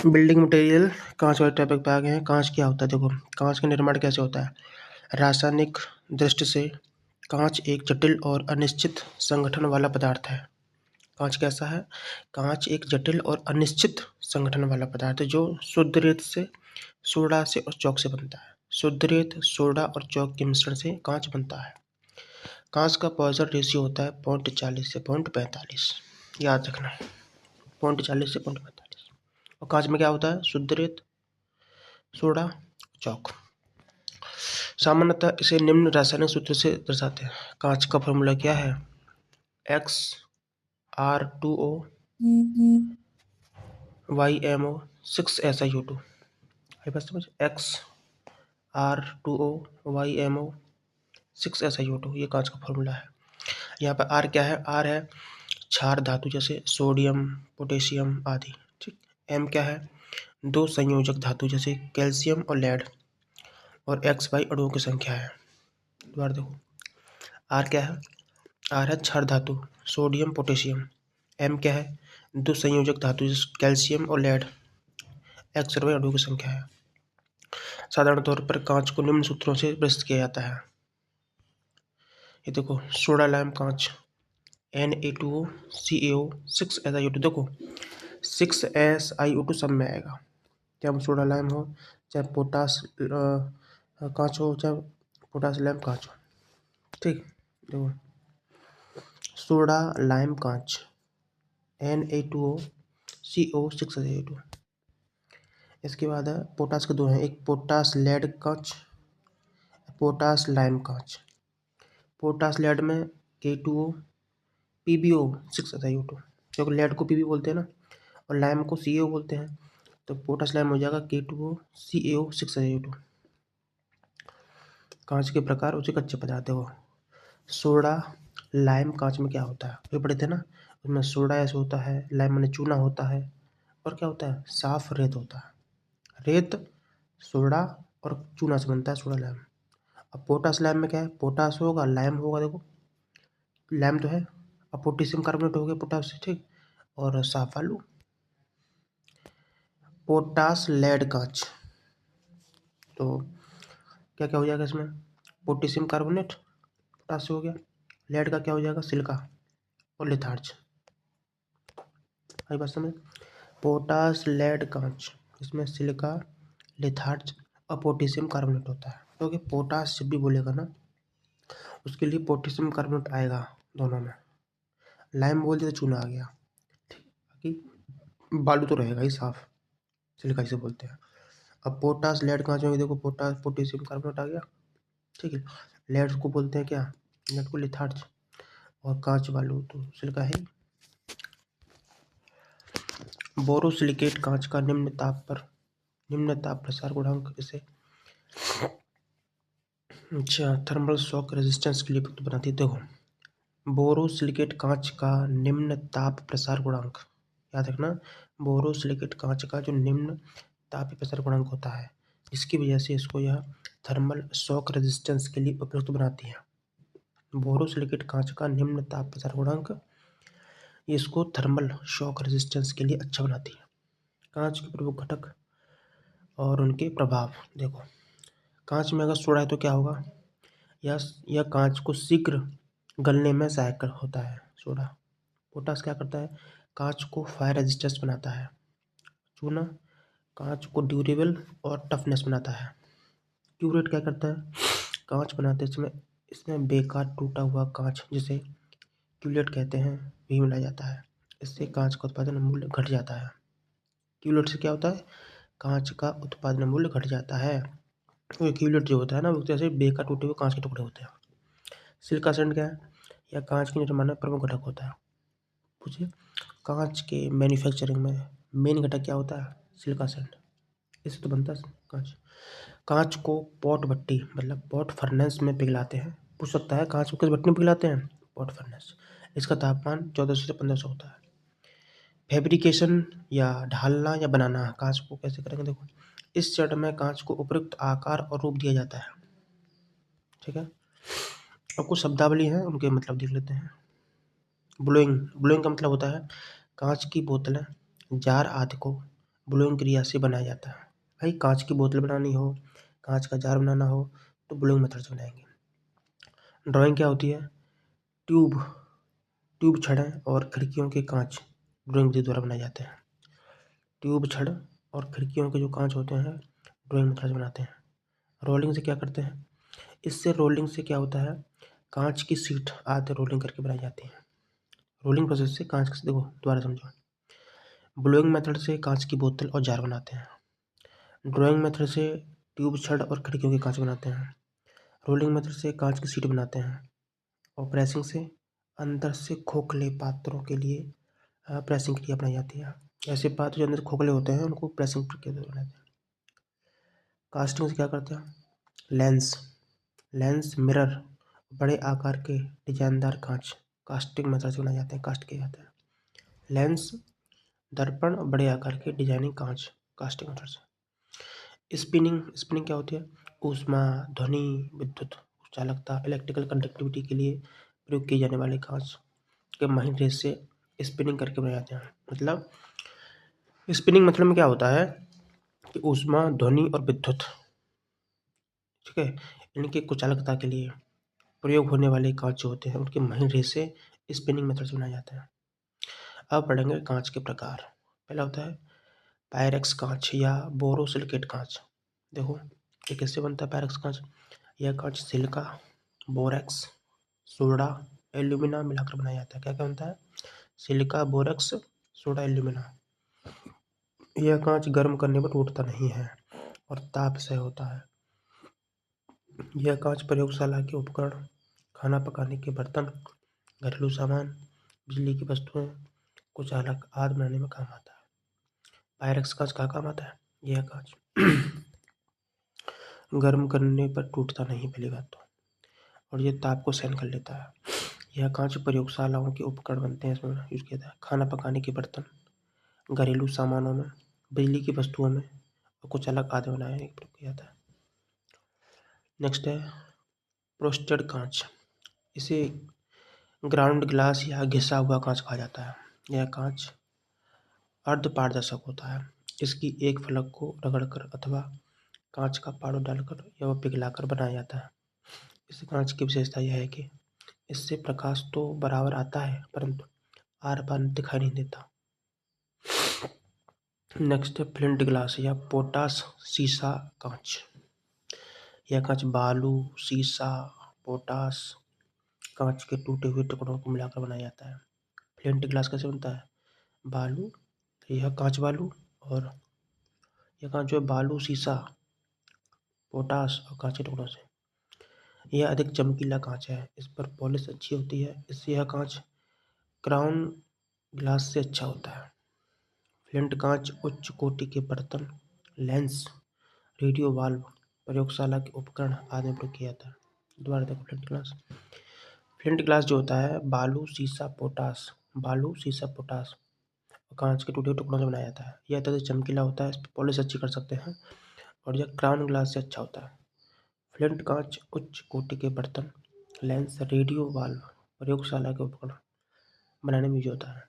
Building material कांच वाले topic पे आ गए हैं। कांच क्या होता है? देखो, कांच का निर्माण कैसे होता है। रासायनिक दृष्टि से कांच एक जटिल और अनिश्चित संगठन वाला पदार्थ है। कांच कैसा है? कांच एक जटिल और अनिश्चित संगठन वाला पदार्थ है जो शुद्ध रेत से, सोडा से और चौक से बनता है। शुद्ध रेत, सोडा और चौक के मिश्रण से कांच बनता है। कांच का पॉइजन रेशियो होता है 0.40 से 0.45। याद रखना, 0.40 से 0.45। और कांच में क्या होता है? शुद्ध रेत, सोडा, चौक। सामान्यतः इसे निम्न रासायनिक सूत्र से दर्शाते हैं। कांच का फॉर्मूला क्या है? XR2O YMO 6SiO2। बस समझ, XR2O YMO 6SiO2 ये कांच का फॉर्मूला है। यहाँ पर R क्या है? R है क्षार धातु जैसे सोडियम, पोटेशियम आदि। ठीक। M क्या है? दो संयोजक धातु जैसे कैल्शियम और लेड। और XY अणुओं की संख्या है। दोबारा देखो, R क्या है? R है क्षार धातु सोडियम, पोटेशियम। M क्या है? दो संयोजक धातु जैसे कैल्शियम और लेड। X और Y अणुओं की संख्या है। साधारण तौर पर कांच को निम्न सूत्रों से प्रस्तुत किया जाता है। ये देखो, सोडा लाइम कांच Na2O CaO 6SiO2। देखो, 6SiO2 सब में आएगा, चाहे वो सोडा लाइम हो, चाहे पोटास कांच हो, चाहे पोटास लाइम कांच हो। ठीक। देखो, सोडा लाइम कांच Na2O CO 6SiO2। इसके बाद है पोटास के दो हैं, एक पोटास लेड कांच, पोटास लाइम कांच। पोटास लेड में K2O PbO 6SiO2, क्योंकि लेड को Pb बोलते हैं ना, और लाइम को CaO बोलते हैं, तो पोटास लाइम हो जाएगा K2O CaO 6SiO2। कांच के प्रकार, उसे कच्चे पदार्थ। देखो, सोडा लाइम कांच में क्या होता है ये पढ़े थे ना, उसमें सोडा ऐसे होता है, लाइम माने चूना होता है, और क्या होता है? साफ रेत होता है। रेत, सोडा और चूना से बनता है सोडा लाइम। अब पोटास लाइम में क्या है? पोटास होगा, लाइम होगा। देखो, लाइम तो है, अब पोटेशियम कार्बोनेट हो गया पोटास से। ठीक। और साफ आलू। पोटास लेड कांच, तो क्या क्या हो जाएगा इसमें? पोटेशियम कार्बोनेट पोटास से हो गया। लेड का क्या हो जाएगा? सिलिका और लिथार्ज। आई बात समझ। पोटास लेड कांच, इसमें सिलिका, लिथार्ज और पोटेशियम कार्बोनेट होता है। क्योंकि पोटास जब भी बोलेगा ना, उसके लिए पोटेशियम कार्बोनेट आएगा दोनों में। लाइम बोल दिया तो चूना आ गया। बाकी बालू तो रहेगा ही साफ, सिलिका इसे बोलते हैं। अब पोटास लेड कांच में देखो, पोटास पोटेशियम कार्बोनेट आ गया। ठीक है। लेड को बोलते हैं क्या? लेड को लिथार्ज, और कांच बालू तो सिलिका है। बोरोसिलिकेट कांच का निम्न ताप प्रसार गुणांक इसे थर्मल शॉक रेजिस्टेंस के लिए उपयुक्त बनाती है। देखो, बोरोसिलिकेट कांच का निम्न ताप प्रसार गुणांक, याद रखना, बोरोसिलिकेट कांच का जो निम्न ताप प्रसार गुणांक होता है, इसकी वजह से इसको यह थर्मल शॉक रेजिस्टेंस के लिए उपयुक्त बनाती है। बोरोसिलिकेट कांच का निम्न ताप प्रसार गुणांक इसको थर्मल शॉक रेजिस्टेंस के लिए अच्छा बनाती है। कांच के प्रमुख घटक और उनके प्रभाव। देखो, कांच में अगर सोडा है तो क्या होगा? यह कांच को शीघ्र गलने में सहायक होता है। सोडा। पोटास क्या करता है? कांच को फायर रेजिस्टेंस बनाता है। चूना कांच को ड्यूरेबल और टफनेस बनाता है। क्यूरेट क्या करता है? कांच बनाते समय इसमें बेकार टूटा हुआ कांच, जिसे क्यूलेट कहते हैं, भी मिलाया जाता है। इससे कांच का उत्पादन मूल्य घट जाता है। क्यूलेट से क्या होता है? कांच का उत्पादन मूल्य घट जाता है। क्यूलेट जो होता है ना, वो जैसे बेकार टूटे हुए कांच के टुकड़े होते हैं। सिलिका सैंड क्या है? यह कांच के निर्माण में प्रमुख घटक होता है। पूछिए, कांच के मैन्युफैक्चरिंग में मेन घटक क्या होता है? Silica sand. इससे तो बनता है कांच। कांच को पॉट भट्टी मतलब पॉट फर्नेस में पिघलाते हैं। पूछ सकता है, कांच को किस भट्टी में पिघलाते हैं? Pot furnace. इसका तापमान 1400 से 1500 होता है। फैब्रिकेशन या ढालना या बनाना कांच को कैसे करेंगे? देखो, इस चरण में कांच को उपयुक्त आकार और रूप दिया जाता है। ठीक है। अब कुछ शब्दावली हैं, उनके मतलब देख लेते हैं। ब्लोइंग का मतलब होता है कांच की बोतलें, जार आदि को ब्लोइंग क्रिया से बनाया जाता है। भाई कांच की बोतल बनानी हो, कांच का जार बनाना हो तो ब्लोइंग मेथड से बनाएंगे। ड्राइंग क्या होती है? ट्यूब छड़ें और खिड़कियों के कांच ड्राइंग विधि द्वारा बनाए जाते हैं। ट्यूब छड़ और खिड़कियों के जो कांच होते हैं ड्राइंग मेथड से बनाते हैं। रोलिंग से क्या करते हैं? इससे रोलिंग से क्या होता है, कांच की सीट आते रोलिंग करके बनाई जाती है। रोलिंग प्रोसेस से कांच की, देखो दोबारा समझो। ब्लोइंग मेथड से कांच की बोतल और जार बनाते हैं। ड्राइंग मेथड से ट्यूब छड़ और खिड़कियों के कांच बनाते हैं। रोलिंग मेथड से कांच की सीट बनाते हैं। और प्रेसिंग से अंदर से खोखले पात्रों के लिए प्रेसिंग क्रिया अपनाई जाती है। ऐसे पात्र जो अंदर खोखले होते हैं उनको प्रेसिंग प्रक्रिया बनाते हैं। कास्टिंग से क्या करते हैं? लेंस, मिरर, बड़े आकार के डिजाइनदार कांच कास्टिंग मेथड से बनाए जाते हैं, कास्ट किए जाते हैं। लेंस, दर्पण और बड़े आकार के डिजाइनिंग कांच कास्टिंग मेथड से। स्पिनिंग क्या होती है? ऊष्मा, ध्वनि, विद्युत चालकता, इलेक्ट्रिकल कंडक्टिविटी के लिए प्रयोग किए जाने वाले कांच के महीन रेस से स्पिनिंग करके बनाए जाते हैं। मतलब स्पिनिंग मतलब में क्या होता है कि ऊष्मा, ध्वनि और विद्युत, ठीक है, इनके कुचालकता के लिए प्रयोग होने वाले कांच जो होते हैं उनके महीन रेस से स्पिनिंग मेथड से बनाया जाता है। अब पढ़ेंगे कांच के प्रकार। पहला होता है पायरेक्स कांच या बोरोसिलिकेट कांच। देखो ये किससे बनता है पायरेक्स कांच? यह कांच सिलिका, बोरेक्स, सोडा, एल्यूमिना मिलाकर बनाया जाता है। क्या क्या बनता है? Silica, borax, soda, alumina. यह कांच गर्म करने पर टूटता नहीं है और ताप सह होता है। यह कांच प्रयोगशाला के उपकरण, खाना पकाने के बर्तन, घरेलू सामान, बिजली की वस्तुएं, कुचालक आदि बनाने में काम आता है। पायरेक्स कांच का काम आता है? यह कांच गर्म करने पर टूटता नहीं पहली बात तो, और ये ताप को सहन कर लेता है। यह कांच प्रयोगशालाओं के उपकरण बनते हैं, इसमें यूज किया जाता है। खाना पकाने के बर्तन, घरेलू सामानों में, बिजली की वस्तुओं में और कुचालक आदि बनाने में प्रयोग किया जाता है। नेक्स्ट है प्रोस्टेड कांच। इसे ग्राउंड ग्लास या घिसा हुआ कांच कहा जाता है। यह कांच अर्धपारदर्शक होता है। इसकी एक फलक को रगड़कर अथवा कांच का पाउडर डालकर या वह पिघलाकर बनाया जाता है। इस कांच की विशेषता यह है कि इससे प्रकाश तो बराबर आता है परंतु आर पार दिखाई नहीं देता। नेक्स्ट है फ्लिंट ग्लास या पोटास सीसा कांच। यह कांच बालू, सीसा, पोटास कांच के टूटे हुए टुकड़ों को मिलाकर बनाया जाता है। फ्लिंट ग्लास कैसे बनता है? बालू, यह कांच बालू, और यह कांच जो है बालू, सीसा, पोटास और कांच के टुकड़ों से। यह अधिक चमकीला कांच है, इस पर पॉलिश अच्छी होती है, इससे यह कांच क्राउन ग्लास से अच्छा होता है। फ्लिंट कांच उच्च कोटि के बर्तन, लेंस, रेडियो वाल्व, प्रयोगशाला के उपकरण आदि में प्रयोग किया जाता है। दोबारा देखो फ्लिंट ग्लास जो होता है बालू, सीसा, पोटास और कांच के टूटे टुकड़ों से बनाया जाता है। यह अत्यधिक चमकीला होता है, इस पर पॉलिश अच्छी कर सकते हैं और यह क्राउन ग्लास से अच्छा होता है। फ्लिंट कांच उच्च कोटि के बर्तन, लेंस, रेडियो वाल्व, प्रयोगशाला के उपकरण बनाने में यूज होता है।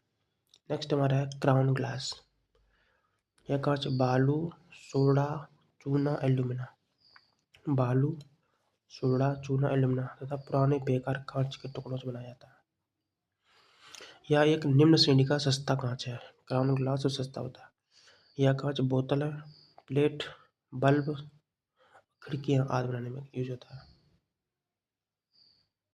नेक्स्ट हमारा है क्राउन ग्लास। यह कांच बालू, सोडा, चूना, एल्यूमिना, बालू, सोडा, चूना, एल्यूमिना तथा पुराने बेकार कांच के टुकड़ों से बनाया जाता है। यह एक निम्न श्रेणी का सस्ता कांच है। क्राउन ग्लास जो सस्ता होता है। यह कांच बोतल, प्लेट, बल्ब, खिड़कियाँ आदि बनाने में यूज होता है।